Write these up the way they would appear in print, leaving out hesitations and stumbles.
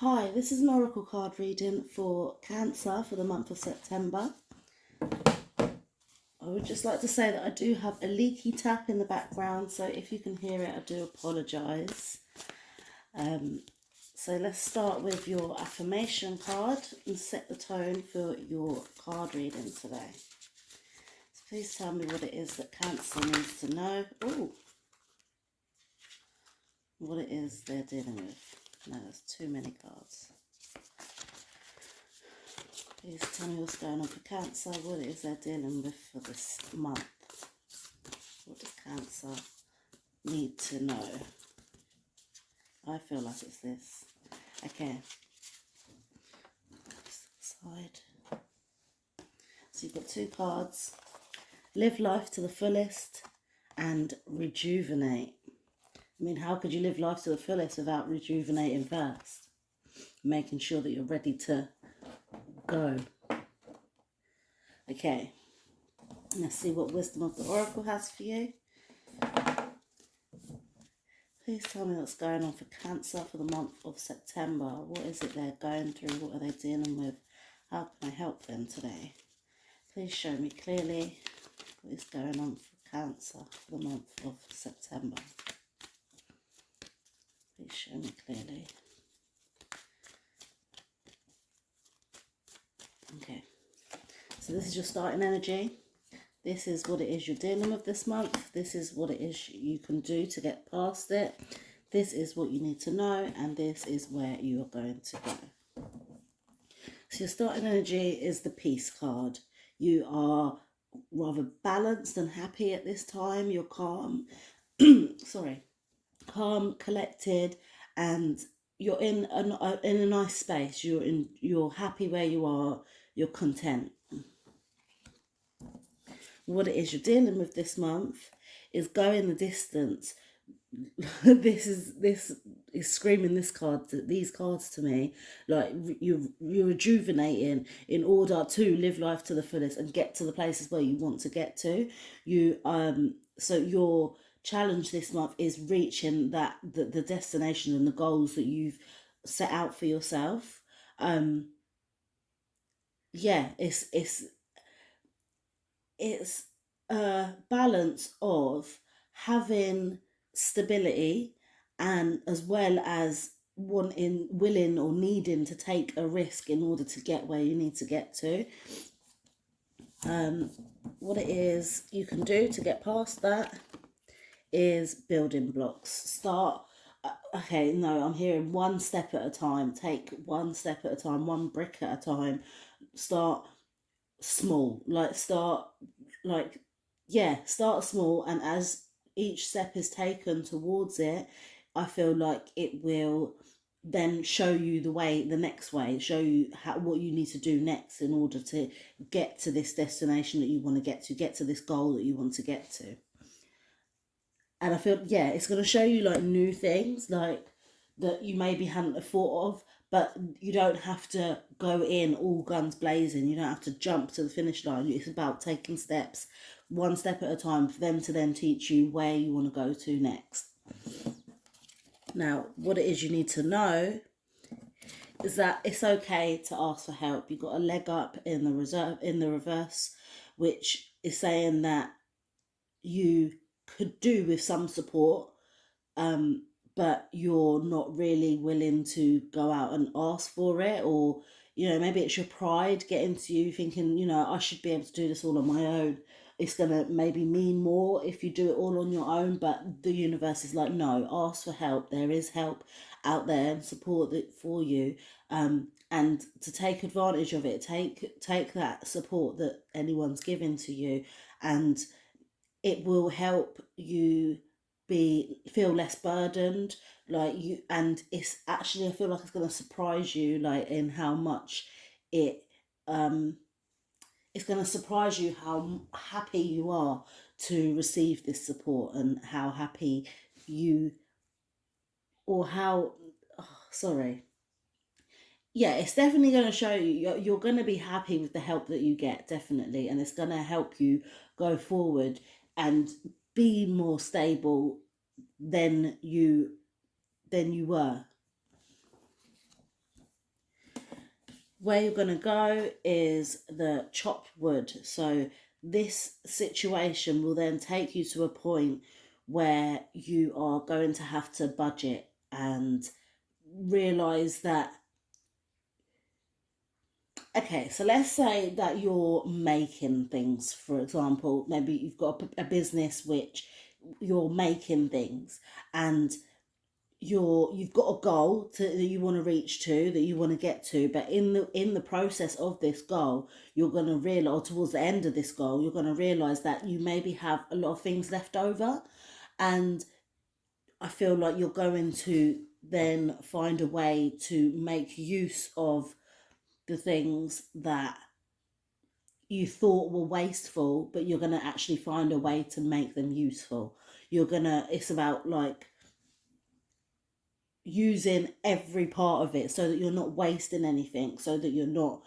Hi, this is an oracle card reading for Cancer for the month of September. I would just like to say that I do have a leaky tap in the background, so if you can hear it, I do apologise. So let's start with your affirmation card and set the tone for your card reading today. So please tell me what it is that Cancer needs to know. Ooh, what it is they're dealing with. No, there's too many cards. Please tell me what's going on for Cancer, what it is they're dealing with for this month. What does Cancer need to know? I feel like it's this. Okay. Side. So you've got two cards. Live life to the fullest and rejuvenate. I mean, how could you live life to the fullest without rejuvenating first? Making sure that you're ready to go. Okay, let's see what wisdom of the oracle has for you. Please tell me what's going on for Cancer for the month of September. What is it they're going through? What are they dealing with? How can I help them today? Please show me clearly what is going on for Cancer for the month of September. Please show me clearly. Okay. So this is your starting energy. This is what it is you're dealing with this month. This is what it is you can do to get past it. This is what you need to know, and this is where you are going to go. So your starting energy is the Peace card. You are rather balanced and happy at this time. You're calm. Calm, collected, and you're in a nice space. You're happy where you are. You're content. What it is you're dealing with this month is going the distance. This is screaming these cards to me, like you're rejuvenating in order to live life to the fullest and get to the places where you want to get to. So your challenge this month is reaching the destination and the goals that you've set out for yourself. It's a balance of having stability and as well as willing or needing to take a risk in order to get where you need to get to. What it is you can do to get past that is building blocks. I'm hearing one step at a time. Take one step at a time, one brick at a time. Start small, start small, and as each step is taken towards it, I feel like it will then show you the next way, show you what you need to do next in order to get to this destination that you want to get to this goal that you want to get to. And I feel, it's going to show you like new things like that you maybe hadn't have thought of, but you don't have to go in all guns blazing. You don't have to jump to the finish line. It's about taking steps, one step at a time, for them to then teach you where you want to go to next. Now, what it is you need to know is that it's okay to ask for help. You've got a leg up in the reverse, which is saying that you could do with some support, but you're not really willing to go out and ask for it, or maybe it's your pride getting to you thinking, I should be able to do this all on my own. It's gonna maybe mean more if you do it all on your own, but the universe is like, no, ask for help. There is help out there and support it for you, and to take advantage of it. Take that support that anyone's giving to you, and it will help you feel less burdened, and it's actually, I feel like it's going to surprise you, like in how much it's going to surprise you how happy you are to receive this support, and how happy you, or how, it's definitely going to show you're going to be happy with the help that you get, definitely, and it's going to help you go forward and be more stable than you were. Where you're going to go is the chopped wood. So this situation will then take you to a point where you are going to have to budget and realize that, okay, so let's say that you're making things, for example, maybe you've got a business which you're making things, and you've got a goal that you want to reach to, that you want to get to, but in the process of this goal, you're going to realize, or towards the end of this goal, you're going to realize that you maybe have a lot of things left over. And I feel like you're going to then find a way to make use of the things that you thought were wasteful, but you're going to actually find a way to make them useful. It's about like using every part of it so that you're not wasting anything, so that you're not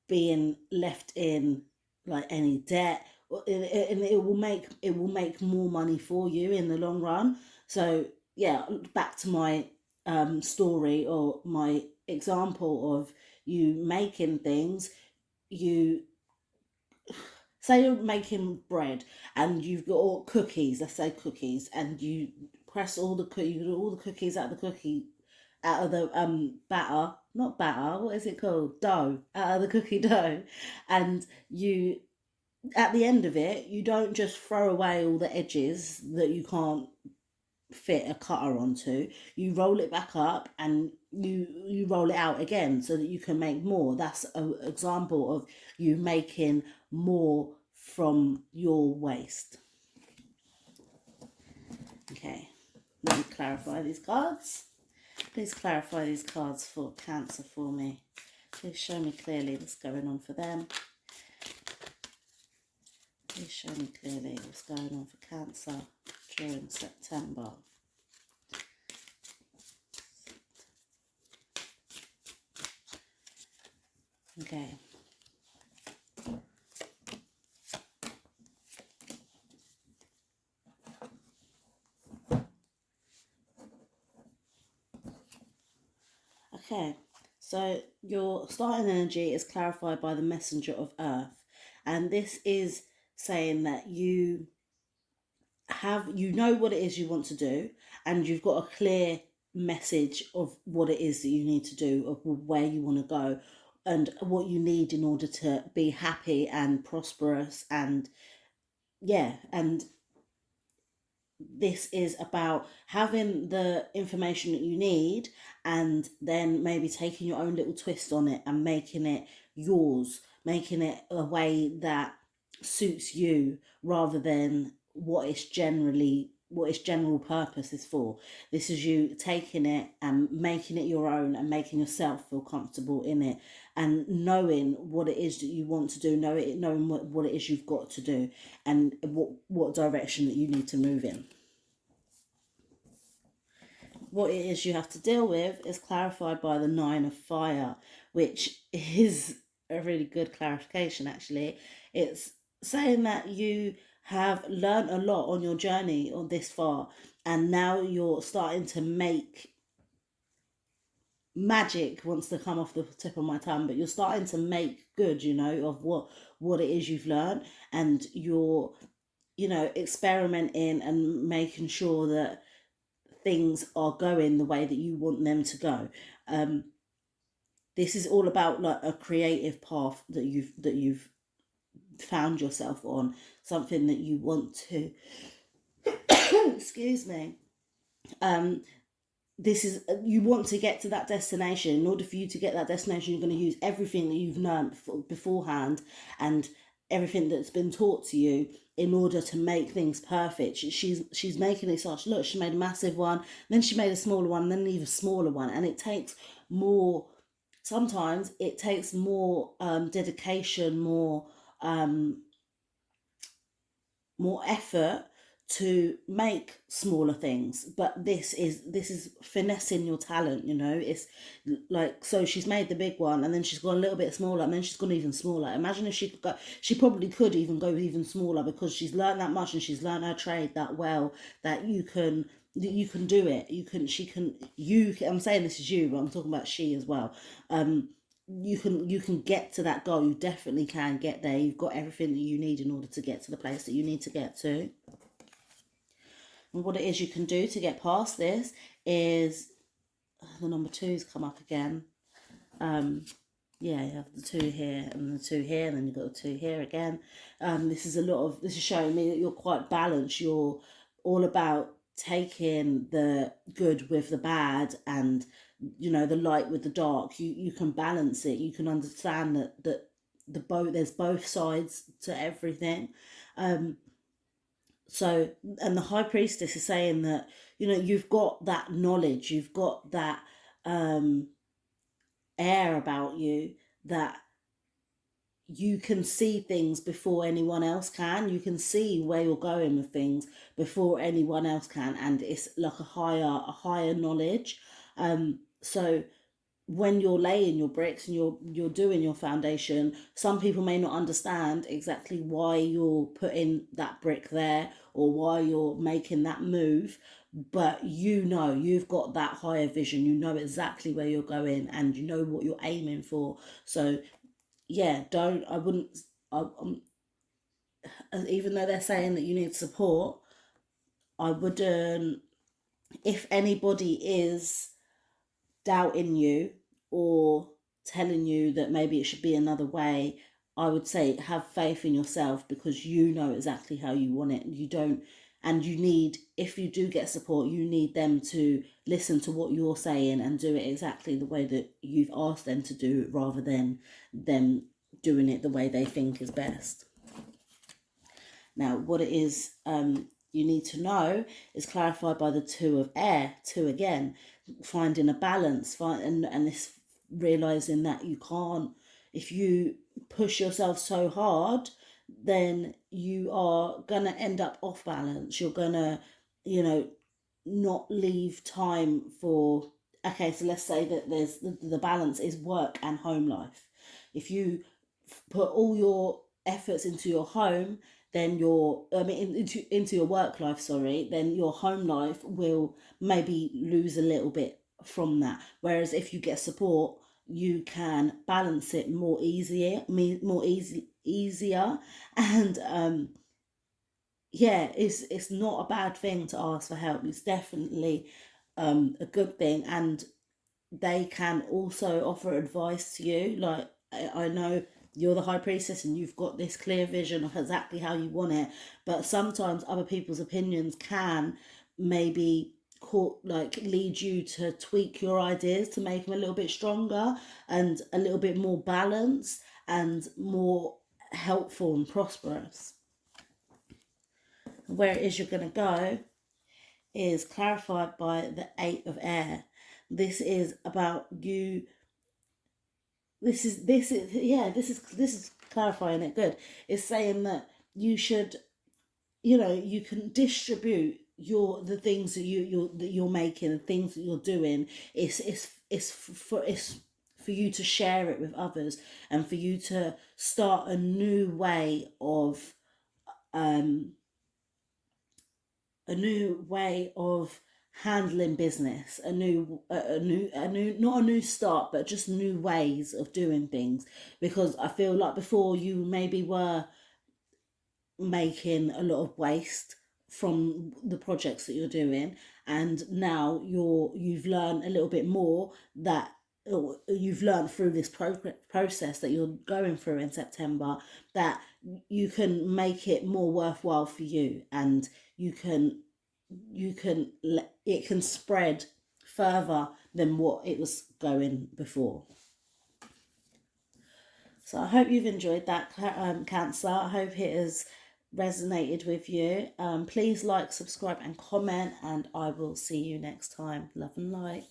being left in like any debt, and it will make more money for you in the long run. So yeah, back to my story, or my example of you making things. You say you're making bread, and you've got all cookies, let's say cookies, and you press you get all the cookies out of the batter, not batter, what is it called, dough, out of the cookie dough. And you, at the end of it, you don't just throw away all the edges that you can't fit a cutter onto. You roll it back up, and you roll it out again so that you can make more. That's an example of you making more from your waste. Okay, let me clarify these cards. Please clarify these cards for Cancer for me. Please show me clearly what's going on for them. Please show me clearly what's going on for Cancer during September. Okay. Okay, so your starting energy is clarified by the messenger of earth, and this is saying that you know what it is you want to do, and you've got a clear message of what it is that you need to do, of where you want to go, and what you need in order to be happy and prosperous. And yeah, and this is about having the information that you need, and then maybe taking your own little twist on it and making it yours, making it a way that suits you, rather than what its general purpose is for. This is you taking it and making it your own, and making yourself feel comfortable in it, and knowing what it is that you want to do, knowing what it is you've got to do, and what direction that you need to move in. What it is you have to deal with is clarified by the Nine of Fire, which is a really good clarification, actually. It's saying that you have learned a lot on your journey on this far, and now you're starting to make magic, wants to come off the tip of my tongue, but you're starting to make good, of what it is you've learned, and you're experimenting and making sure that things are going the way that you want them to go. This is all about like a creative path that you've found yourself on, something that you want to excuse me. This is, you want to get to that destination. In order for you to get that destination, you're going to use everything that you've learned beforehand, and everything that's been taught to you, in order to make things perfect. She's making it such, look, she made a massive one, then she made a smaller one, then an even smaller one, and it takes more. Sometimes it takes more dedication, more effort to make smaller things. But this is finessing your talent. It's like, so she's made the big one, and then she's gone a little bit smaller, and then she's gone even smaller. Imagine if she probably could even go even smaller, because she's learned that much, and she's learned her trade that well, that you can do it. I'm saying this is you, but I'm talking about she as well. you can get to that goal. You definitely can get there. You've got everything that you need in order to get to the place that you need to get to. And what it is you can do to get past this is the number two's come up again. Yeah, you have the two here and the two here, and then you've got the two here again. This is showing me that you're quite balanced. You're all about taking the good with the bad, and the light with the dark. You can balance it. You can understand that there's both sides to everything. So, and the high priestess is saying that you've got that knowledge, you've got that air about you, that you can see things before anyone else can. You can see where you're going with things before anyone else can, and it's like a higher knowledge. So when you're laying your bricks and you're doing your foundation, some people may not understand exactly why you're putting that brick there or why you're making that move, but you've got that higher vision. You know exactly where you're going, and you know what you're aiming for. So yeah, even though they're saying that you need support, I wouldn't, if anybody is doubting you or telling you that maybe it should be another way, I would say have faith in yourself, because you know exactly how you want it. You don't, and you need, if you do get support, you need them to listen to what you're saying and do it exactly the way that you've asked them to do it, rather than them doing it the way they think is best. Now, what it is you need to know is clarified by the two of air, two again, finding a balance, and this realizing that you can't, if you push yourself so hard, then you are gonna end up off balance. You're gonna, not leave time for, okay, so let's say that there's the balance is work and home life. If you put all your efforts into your home, then into your work life, sorry, then your home life will maybe lose a little bit from that. Whereas if you get support, you can balance it easier, and yeah, it's not a bad thing to ask for help. It's definitely a good thing, and they can also offer advice to you. Like, I know you're the high priestess and you've got this clear vision of exactly how you want it, but sometimes other people's opinions can maybe lead you to tweak your ideas to make them a little bit stronger and a little bit more balanced and more helpful and prosperous. Where it is you're going to go is clarified by the 8 of air. This is about you. This is clarifying it good. It's saying that you should, you can distribute the things that you're making, the things that you're doing. It's for you to share it with others, and for you to start a new way of handling business, a new not a new start, but just new ways of doing things. Because I feel like before you maybe were making a lot of waste from the projects that you're doing, and now you've learned a little bit more, that you've learned through this process that you're going through in September, that you can make it more worthwhile for you, and it can spread further than what it was going before. So I hope you've enjoyed that, Cancer. I hope it has resonated with you. Please like, subscribe and comment, and I will see you next time. Love and light.